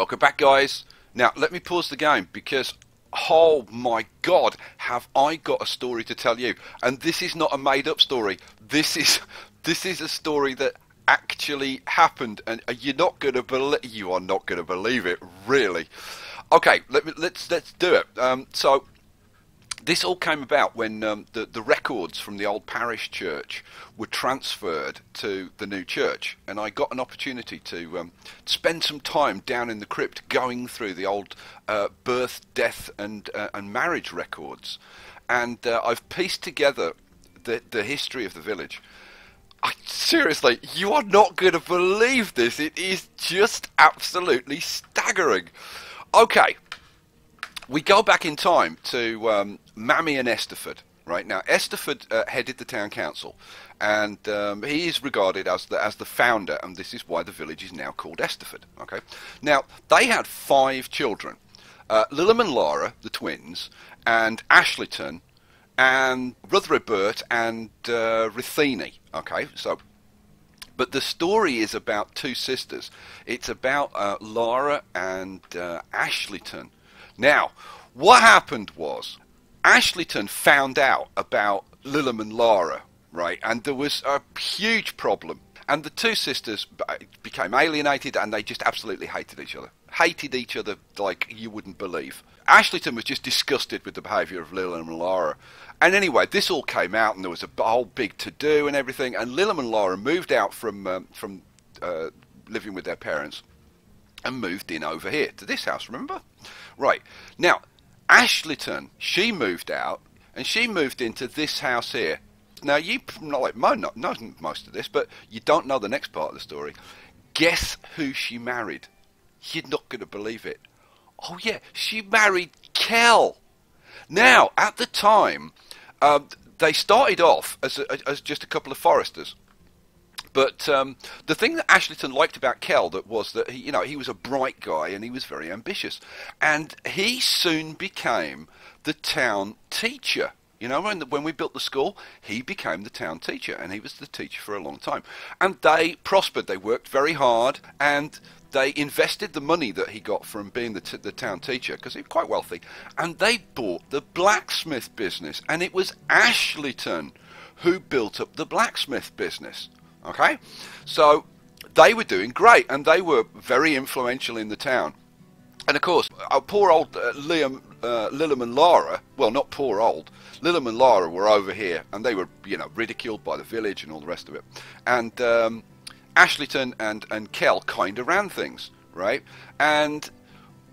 Welcome back, guys. Now, let me pause the game because, oh my God, have I got a story to tell you. And this is not a made-up story. This is a story that actually happened, and you are not going to believe it, really. Okay, let's do it. So this all came about when the records from the old parish church were transferred to the new church, and I got an opportunity to spend some time down in the crypt going through the old birth, death and marriage records, and I've pieced together the history of the village. Seriously, you are not going to believe this. It is just absolutely staggering. Okay, we go back in time to Mammy and Esterford. Right now, Esterford headed the town council, and he is regarded as the founder, and this is why the village is now called Esterford. Okay, now they had 5 children: Lillam and Lara, the twins, and Ashlyton, and Rutheribert and Rithini. Okay, so, but the story is about 2 sisters. It's about Lara and Ashlyton. Now, what happened was Ashlyton found out about Lillam and Lara, right, and there was a huge problem. And the 2 sisters became alienated, and they just absolutely hated each other. Hated each other like you wouldn't believe. Ashlyton was just disgusted with the behaviour of Lillam and Lara. And anyway, this all came out, and there was a whole big to-do and everything. And Lillam and Lara moved out from living with their parents and moved in over here to this house, remember? Right. Now, Ashlyton, she moved out, and she moved into this house here. Now, you know most of this, but you don't know the next part of the story. Guess who she married? You're not going to believe it. Oh, yeah, she married Kell. Now, at the time, they started off as just a couple of foresters. But the thing that Ashlyton liked about Kell was that he was a bright guy and he was very ambitious, and he soon became the town teacher. You know, when we built the school, he became the town teacher, and he was the teacher for a long time. And they prospered. They worked very hard, and they invested the money that he got from being the town teacher, because he was quite wealthy, and they bought the blacksmith business. And it was Ashlyton who built up the blacksmith business. Okay, so they were doing great, and they were very influential in the town. And of course, our poor old Lillam and Lara, well, not poor old, Lillam and Lara were over here, and they were, ridiculed by the village and all the rest of it. And Ashlyton and Kell kind of ran things, right? And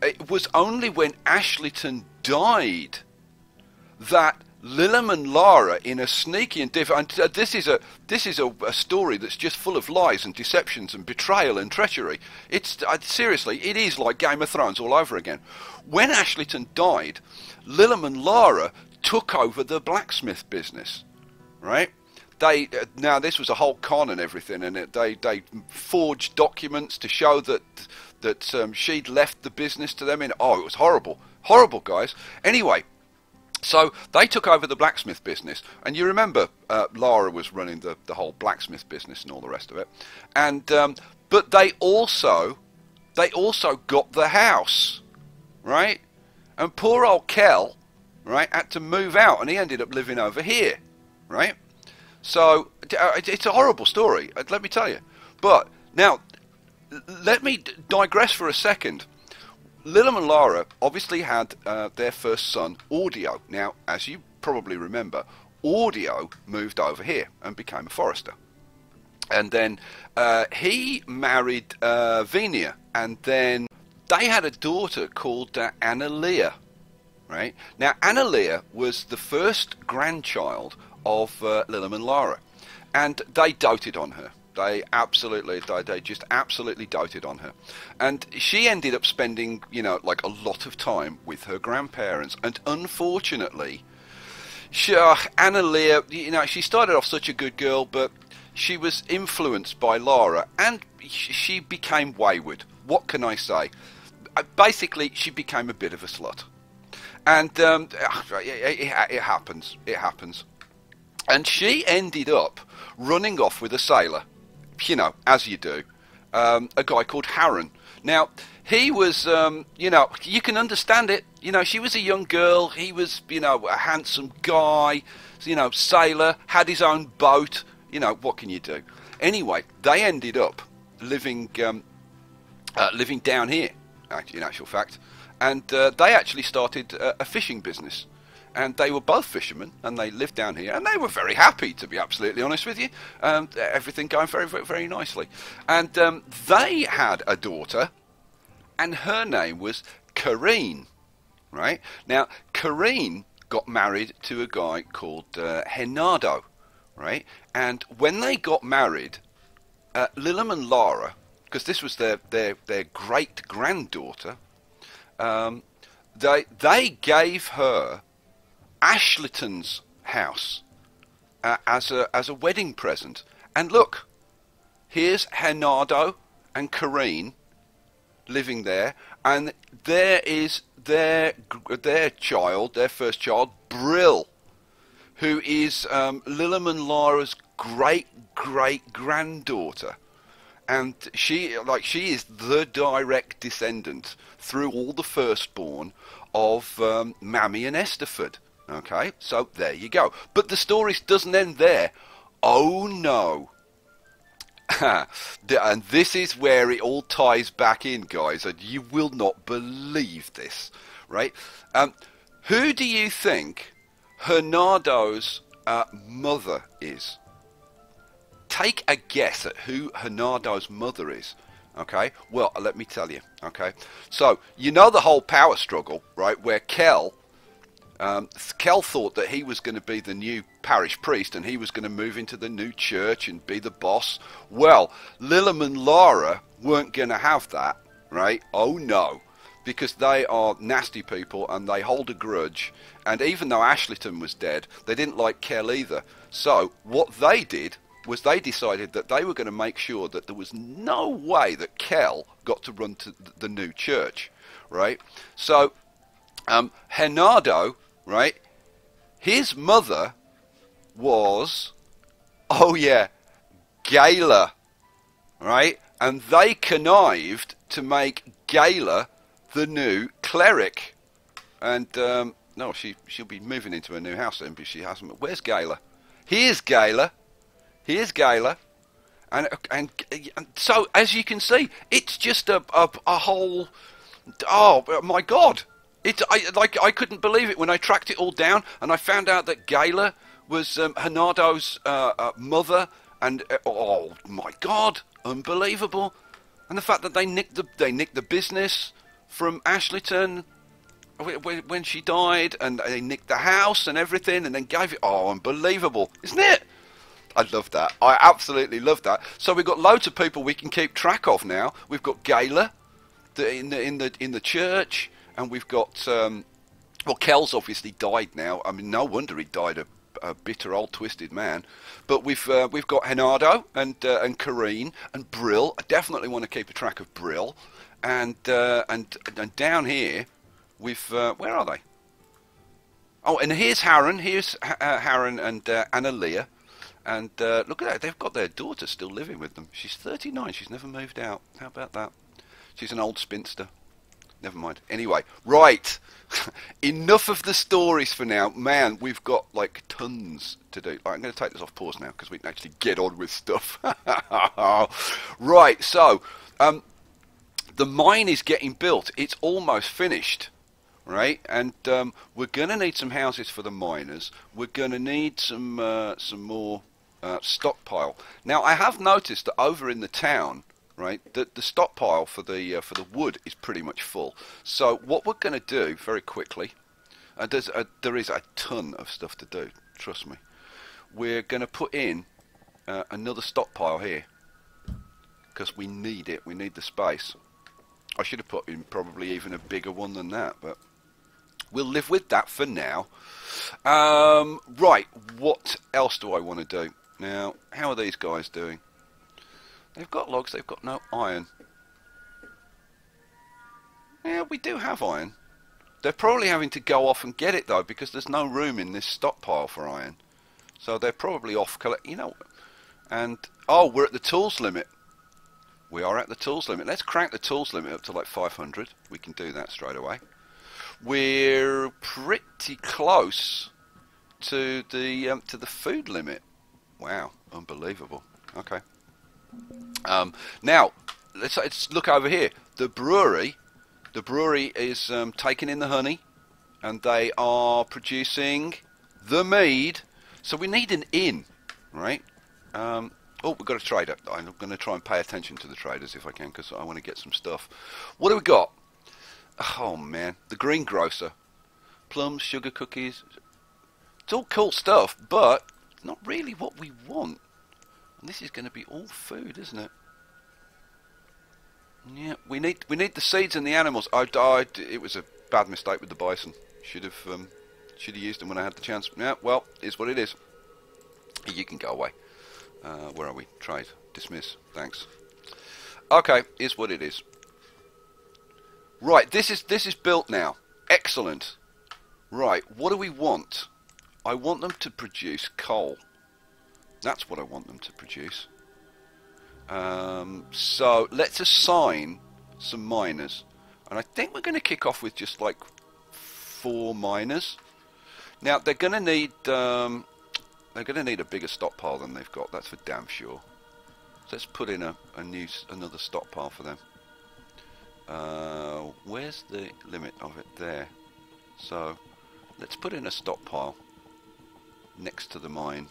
it was only when Ashlyton died that Lillam and Lara, in a sneaky and different, this is a story that's just full of lies and deceptions and betrayal and treachery. It's seriously, it is like Game of Thrones all over again. When Ashlyton died, Lillam and Lara took over the blacksmith business, right? Now this was a whole con and everything, and they forged documents to show that she'd left the business to them. It was horrible, guys. Anyway. So they took over the blacksmith business, and you remember Lara was running the whole blacksmith business and all the rest of it. And but they also got the house, right? And poor old Kell, right, had to move out, and he ended up living over here, right? So it's a horrible story, let me tell you. But now let me digress for a second. Lillam and Lara obviously had their first son, Audio. Now, as you probably remember, Audio moved over here and became a forester. And then he married Venia, and then they had a daughter called Anna-Leah, right? Now, Anna-Leah was the first grandchild of Lillam and Lara, and they doted on her. They just absolutely doted on her, and she ended up spending, like a lot of time with her grandparents. And unfortunately, Anna-Leah, she started off such a good girl, but she was influenced by Lara, and she became wayward. What can I say? Basically, she became a bit of a slut, and it happens. It happens, and she ended up running off with a sailor. As you do, a guy called Harron. Now, he was, you know, you can understand it. You know, she was a young girl. He was, you know, a handsome guy, you know, sailor, had his own boat. You know, what can you do? Anyway, they ended up living living down here, in actual fact. And they actually started a fishing business. And they were both fishermen, and they lived down here, and they were very happy, to be absolutely honest with you. Everything going very, very, very nicely. And they had a daughter, and her name was Kareen, right? Now, Kareen got married to a guy called Henardo, right? And when they got married, Lillam and Lara, because this was their great-granddaughter, they gave her Ashleton's house as a wedding present. And look, here's Henardo and Kareen living there, and there is their child, their first child, Brill, who is Lillam and Lara's great-great-granddaughter. And she is the direct descendant through all the firstborn of Mammy and Esterford. Okay, so there you go. But the story doesn't end there. Oh no. And this is where it all ties back in, guys, and you will not believe this, right? Who do you think Hernardo's mother is? Take a guess at who Hernardo's mother is. Okay, well, let me tell you. Okay, so you know the whole power struggle, right, where Kel thought that he was going to be the new parish priest and he was going to move into the new church and be the boss. Well, Lillam and Lara weren't going to have that, right? Oh no, because they are nasty people and they hold a grudge. And even though Ashleton was dead, they didn't like Kel either. So what they did was they decided that they were going to make sure that there was no way that Kel got to run to the new church, right? So Henardo, right, his mother was, oh yeah, Gala, right? And they connived to make Gala the new cleric. And no, she'll be moving into a new house soon, but she hasn't. Where's Gala? Here's Gala. Here's Gala, and so as you can see, it's just a whole. Oh my God! I couldn't believe it when I tracked it all down, and I found out that Gala was Hernardo's mother, and oh my God, unbelievable! And the fact that they nicked the business from Ashleton when she died, and they nicked the house and everything, and then gave it. Oh, unbelievable, isn't it? I love that. I absolutely love that. So we've got loads of people we can keep track of now. We've got Gala in the church, and we've got well, Kel's obviously died now. I mean, no wonder he died a bitter old twisted man. But we've got Henardo and Kareen and Brill. I definitely want to keep a track of Brill, and down here we've where are they? Oh, and here's Harren. Here's Harren and Anna Leah. And look at that, they've got their daughter still living with them. She's 39, she's never moved out. How about that? She's an old spinster. Never mind. Anyway, right. Enough of the stories for now. Man, we've got like tons to do. Right, I'm going to take this off pause now because we can actually get on with stuff. Right, so the mine is getting built. It's almost finished. Right, and we're going to need some houses for the miners. We're going to need some more stockpile. Now, I have noticed that over in the town, right, that the stockpile for the wood is pretty much full. So what we're going to do very quickly, there is a ton of stuff to do. Trust me. We're going to put in another stockpile here because we need it. We need the space. I should have put in probably even a bigger one than that, but we'll live with that for now. Right, what else do I want to do? Now, how are these guys doing? They've got logs, they've got no iron. Yeah, we do have iron. They're probably having to go off and get it, though, because there's no room in this stockpile for iron. So they're probably off, you know, and, oh, we're at the tools limit. We are at the tools limit. Let's crank the tools limit up to like 500. We can do that straight away. We're pretty close to the food limit. Wow, unbelievable. Okay. Now let's look over here. The brewery is taking in the honey, and they are producing the mead. So we need an inn, right? Oh, we've got a trader. I'm going to try and pay attention to the traders if I can, because I want to get some stuff. What do we got? Oh man, the greengrocer. Plums, sugar cookies. It's all cool stuff, but it's not really what we want. And this is going to be all food, isn't it? Yeah, we need the seeds and the animals. It was a bad mistake with the bison. Should have used them when I had the chance. Yeah, well, it's what it is. You can go away. Where are we? Trade. Dismiss. Thanks. Okay, is what it is. Right, this is built now. Excellent. Right, what do we want? I want them to produce coal. That's what I want them to produce. So let's assign some miners, and I think we're going to kick off with just like 4 miners. Now they're going to need a bigger stockpile than they've got. That's for damn sure. So let's put in another stockpile for them. Where's the limit of it? There. So let's put in a stockpile next to the mine.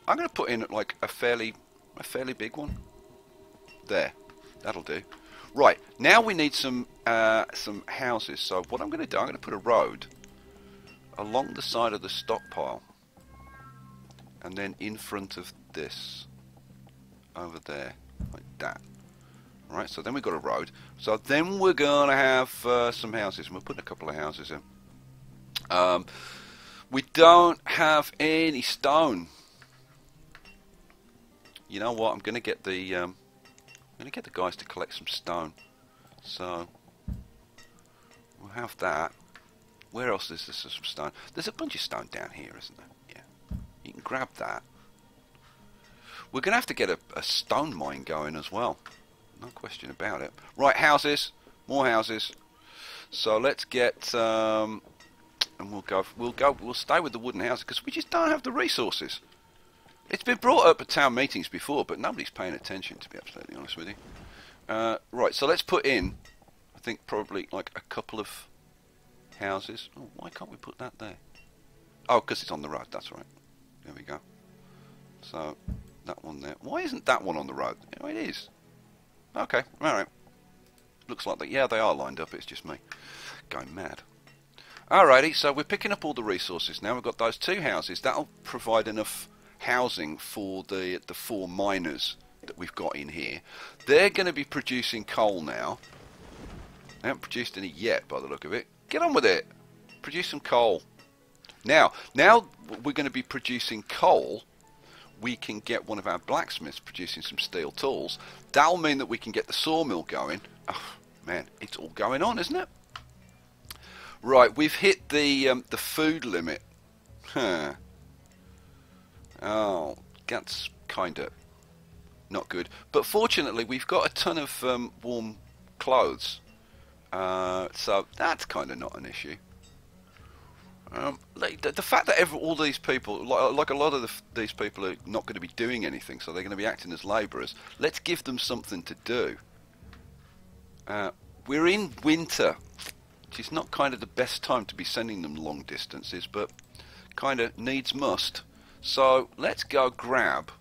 I'm going to put in like a fairly big one. There, that'll do. Right, now we need some houses. So what I'm going to do, I'm going to put a road along the side of the stockpile, and then in front of this, over there, like that. Right, so then we've got a road. So then we're going to have some houses, and we'll put a couple of houses in. We don't have any stone. You know what? I'm going to get the guys to collect some stone. So we'll have that. Where else is there some stone? There's a bunch of stone down here, isn't there? Yeah. You can grab that. We're going to have to get a stone mine going as well. No question about it. Right, houses. More houses. So let's get and we'll stay with the wooden houses because we just don't have the resources. It's been brought up at town meetings before, but nobody's paying attention, to be absolutely honest with you. Right, so let's put in, I think probably like a couple of houses. Oh, why can't we put that there? Oh, because it's on the road. That's right. There we go. So that one there. Why isn't that one on the road? Oh, it is. Okay, all right. Looks like that. Yeah, they are lined up. It's just me going mad. Alrighty, so we're picking up all the resources now. We've got those 2 houses. That'll provide enough housing for the 4 miners that we've got in here. They're going to be producing coal now. They haven't produced any yet by the look of it. Get on with it. Produce some coal. Now we're going to be producing coal. We can get one of our blacksmiths producing some steel tools. That'll mean that we can get the sawmill going. Oh man, it's all going on, isn't it? Right, we've hit the food limit. Huh. Oh, that's kind of not good. But fortunately, we've got a ton of warm clothes. So that's kind of not an issue. Like the fact that all these people, like a lot of these people are not going to be doing anything, so they're going to be acting as labourers. Let's give them something to do. We're in winter, which is not kind of the best time to be sending them long distances, but kind of needs must. So let's go grab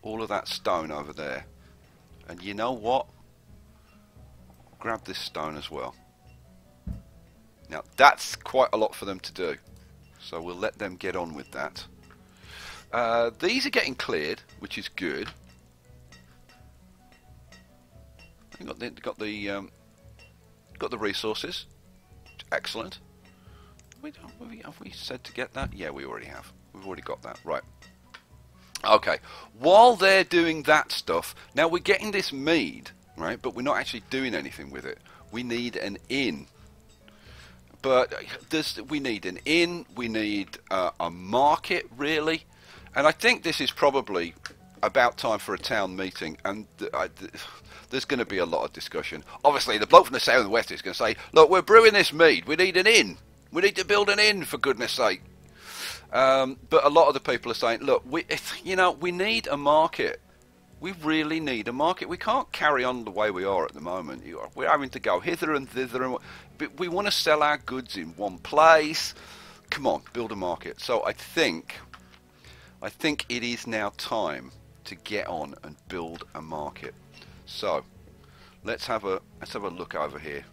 all of that stone over there. And you know what? Grab this stone as well. Now that's quite a lot for them to do. So we'll let them get on with that. These are getting cleared, which is good. Got the resources. Excellent. Have we said to get that? Yeah, we already have. We've already got that. Right. Okay. While they're doing that stuff, now we're getting this mead, right? But we're not actually doing anything with it. We need an inn. But we need an inn. We need a market, really. And I think this is probably about time for a town meeting, and there's going to be a lot of discussion. Obviously, the bloke from the south and west is going to say, look, we're brewing this mead. We need an inn. We need to build an inn, for goodness sake. But a lot of the people are saying, look, we need a market. We really need a market. We can't carry on the way we are at the moment. We're having to go hither and thither. But we want to sell our goods in one place. Come on, build a market. So I think it is now time to get on and build a market. So let's have a look over here.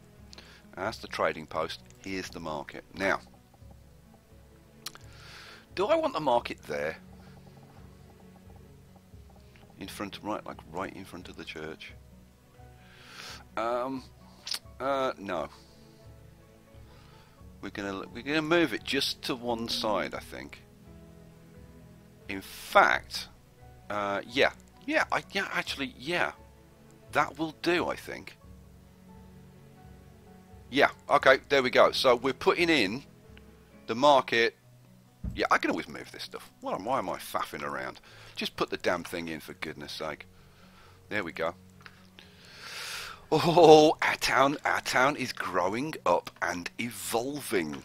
That's the trading post. Here's the market. Now, do I want the market there? In front, right in front of the church. No. We're gonna move it just to one side, I think. In fact, actually, that will do, I think. Yeah, okay, there we go. So we're putting in the market. Yeah, I can always move this stuff. Why am I faffing around? Just put the damn thing in, for goodness sake. There we go. Oh, our town is growing up and evolving.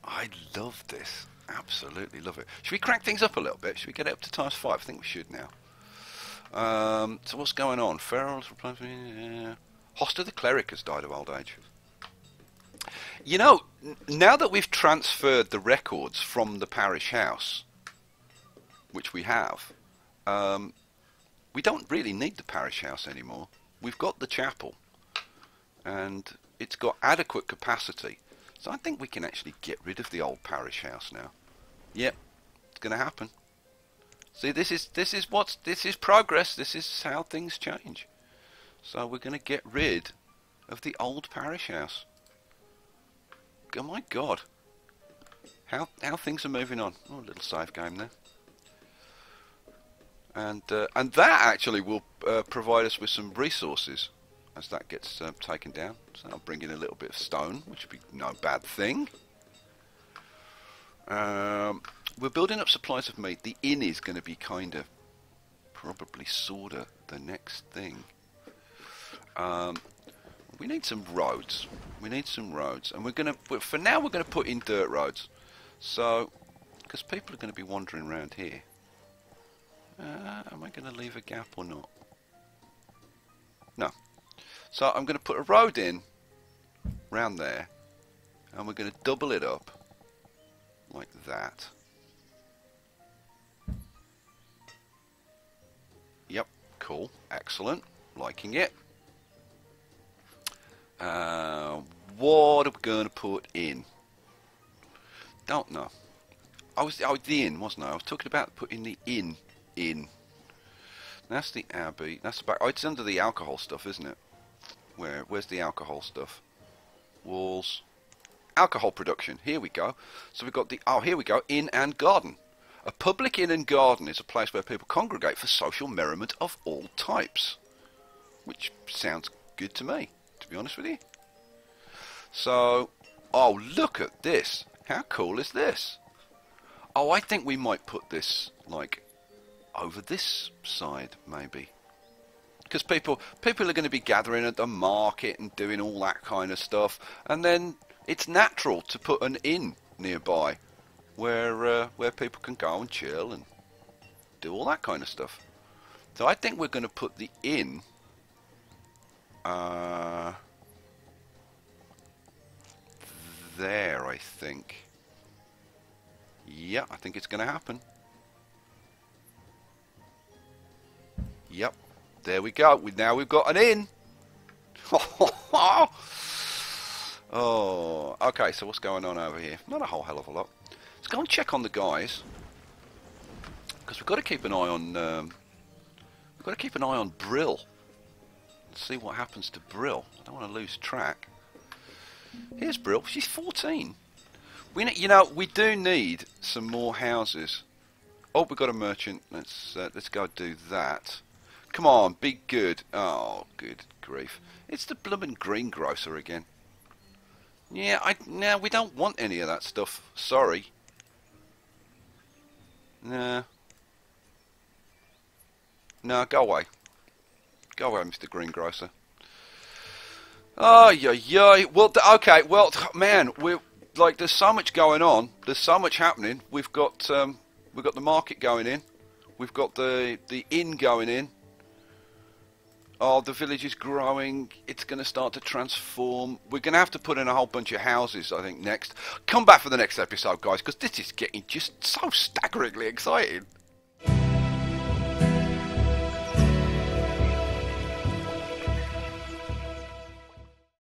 I love this. Absolutely love it. Should we crank things up a little bit? Should we get it up to ×5? I think we should now. So what's going on? Ferals replacement. Hoster the cleric has died of old age. You know, now that we've transferred the records from the parish house, which we have, we don't really need the parish house anymore. We've got the chapel, and it's got adequate capacity. So I think we can actually get rid of the old parish house now. Yep, it's going to happen. See, this is progress. This is how things change. So we're going to get rid of the old parish house. Oh my God, how things are moving on. Oh, a little save game there. And that actually will provide us with some resources as that gets taken down. So I'll bring in a little bit of stone, which would be no bad thing. We're building up supplies of meat. The inn is going to be kind of probably sorta the next thing. We need some roads. We need some roads, and for now we're gonna put in dirt roads. So, because people are going to be wandering around here. Am I going to leave a gap or not? No. So I'm going to put a road in round there, and we're going to double it up like that. Yep, cool, excellent, liking it. What are we going to put in? Don't know. I was the inn, wasn't I? I was talking about putting the inn in. That's the abbey. That's the back. Oh, it's under the alcohol stuff, isn't it? Where's the alcohol stuff? Walls. Alcohol production. Here we go. So we've got the... Oh, here we go. Inn and garden. A public inn and garden is a place where people congregate for social merriment of all types. Which sounds good to me, to be honest with you. So... Oh, look at this. How cool is this? Oh, I think we might put this, like, over this side, maybe. Because people are going to be gathering at the market and doing all that kind of stuff. And then it's natural to put an inn nearby where people can go and chill and do all that kind of stuff. So I think we're going to put the inn... there, I think. Yeah, I think it's going to happen. Yep, there we go. Now we've got an inn. Oh, okay. So what's going on over here? Not a whole hell of a lot. Let's go and check on the guys, because we've got to keep an eye on. We've got to keep an eye on Brill. Let's see what happens to Brill. I don't want to lose track. Here's Brill. She's 14. We do need some more houses. Oh, we've got a merchant. Let's go do that. Come on, be good. Oh, good grief! It's the bloomin' greengrocer again. Yeah, no, we don't want any of that stuff. Sorry. Nah. No, go away. Go away, Mr. Greengrocer. Oh, yeah. Well, okay. Well, man, we're like, there's so much going on. There's so much happening. We've got the market going in. We've got the inn going in. Oh, the village is growing. It's going to start to transform. We're going to have to put in a whole bunch of houses, I think, next. Come back for the next episode, guys, because this is getting just so staggeringly exciting.